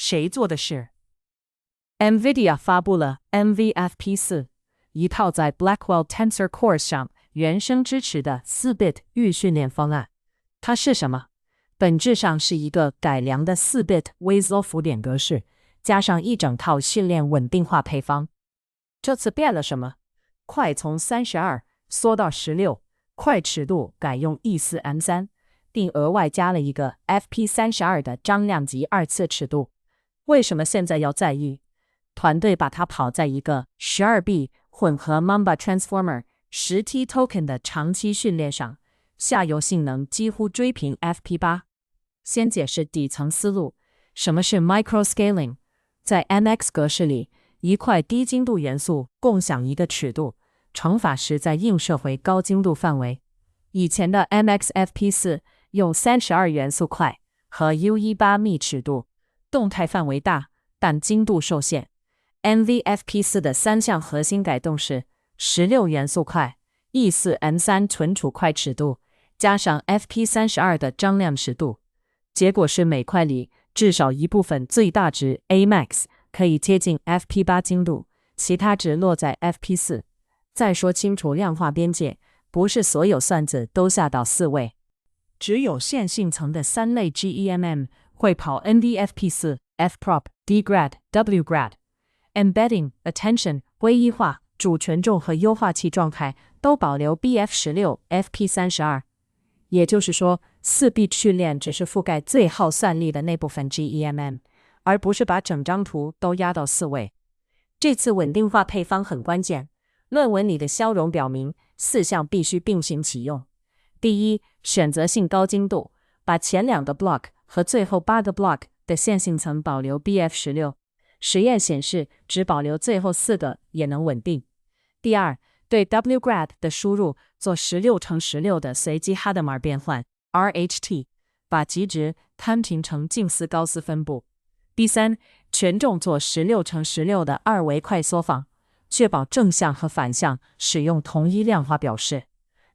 谁做的事？ NVIDIA 发布了 NVFP4， 一套在 Blackwell Tensor Cores 上原生支持的 4-bit 预训练方案。它是什么？本质上是一个改良的 4-bit 微缩浮点格式，加上一整套训练稳定化配方。这次变了什么？块从32缩到16，块尺度改用 E4M3， 并额外加了一个 FP32 的张量级2次尺度。为什么现在要在意？团队把它跑在一个 12B 混合 Mamba Transformer 10T Token 的长期训练上，下游性能几乎追平 FP8。先解释底层思路。什么是 microscaling？ 在 MX 格式里，一块低精度元素共享一个尺度，乘法时再映射回高精度范围。以前的 MXFP4 用32元素块和 U18 幂尺度，动态范围大，但精度受限。NVFP4 的3项核心改动是16元素块、E4M3 存储块尺度，加上 FP32 的张量尺度。结果是每块里至少一部分最大值 Amax 可以接近 FP8 精度，其他值落在 FP4。再说清楚量化边界，不是所有算子都下到4位，只有线性层的3类 GEMM 会跑 NVFP4、FPROP、DGRAD、WGRAD。Embedding、Attention、归一化、主权重和优化器状态都保留 BF16、FP32。也就是说，4-bit 训练只是覆盖最耗算力的那部分 GEMM， 而不是把整张图都压到4位。这次稳定化配方很关键，论文里的消融表明4项必须并行启用。第一，选择性高精度，把前2个 block 和最后8个 block 的线性层保留 BF16， 实验显示只保留最后4个也能稳定。第二，对 WGRAD 的输入做16×16的随机哈德玛变换 RHT， 把极值摊平成近似高斯分布。第三，权重做16×16的2维快缩放，确保正向和反向使用同一量化表示。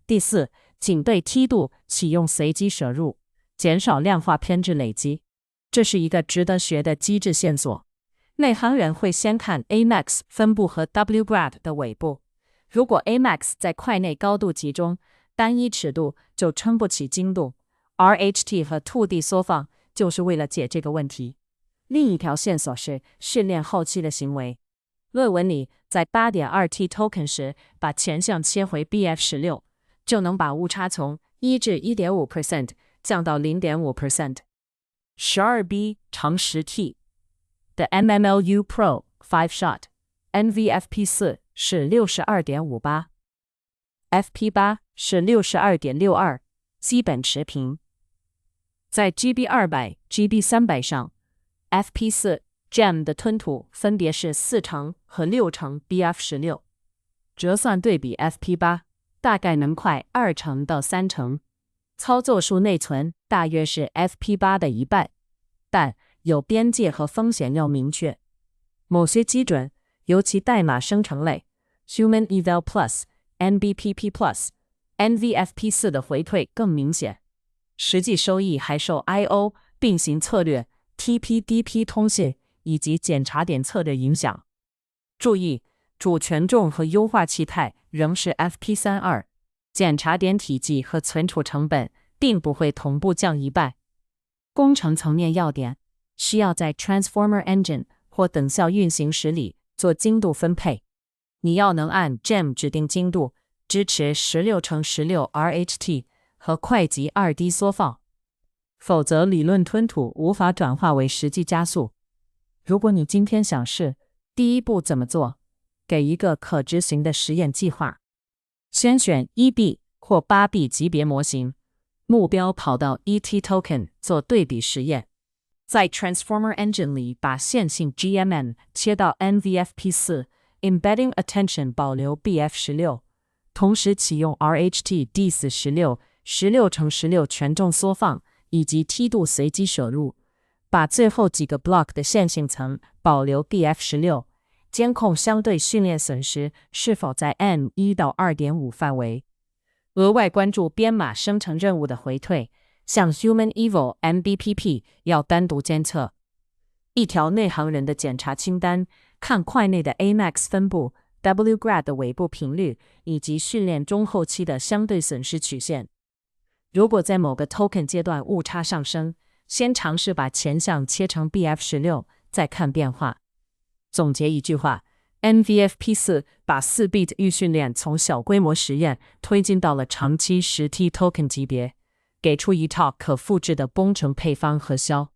第四，仅对梯度启用随机摄入，减少量化偏置累积。这是一个值得学的机制线索。内行人会先看 Amax 分布和 WGRAD 的尾部。如果 Amax 在块内高度集中，单一尺度就撑不起精度。RHT 和 2D 缩放就是为了解这个问题。另一条线索是训练后期的行为。论文里在 8.2T token 时，把前项切回 BF16， 就能把误差从 1至 1.5% 降到 0.5%。12B 乘 10T 的 MMLU Pro 5-shot NVFP4 是 62.58， FP8 是 62.62， 基本持平。在 GB200、GB300 上 FP4 GEM 的吞吐分别是4% 和6% BF16， 折算对比 FP8 大概能快2% 到3%，操作数内存大约是 FP8 的1半，但有边界和风险要明确。某些基准，尤其代码生成类 Human Eval Plus、NBPP Plus、NVFP4 的回退更明显。实际收益还受 I/O 并行策略、TP-DP 通信以及检查点策略影响。注意，主权重和优化器态仍是 FP32， 检查点体积和存储成本并不会同步降1半。工程层面要点，需要在 Transformer Engine 或等效运行时里做精度分配。你要能按 GEM 指定精度，支持 16×16 RHT 和快级 2D 缩放，否则理论吞吐无法转化为实际加速。如果你今天想试，第一步怎么做？给一个可执行的实验计划。先选 1B 或 8B 级别模型，目标跑到 ET token 做对比实验。在 Transformer Engine 里把线性 GMM 切到 NVFP4， Embedding Attention 保留 BF16， 同时启用 RHT DIS16 16×16 权重缩放以及梯度随机摄入，把最后几个 block 的线性层保留 BF16， 监控相对训练损失是否在 N1 到 2.5 范围。额外关注编码生成任务的回退，像 Human Eval MBPP 要单独监测。一条内行人的检查清单，看块内的 Amax 分布、Wgrad 的尾部频率以及训练中后期的相对损失曲线。如果在某个 token 阶段误差上升，先尝试把前项切成 BF16，再看变化。总结一句话 ，NVFP4 把4bit 预训练从小规模实验推进到了长期10T token 级别，给出一套可复制的工程配方和销。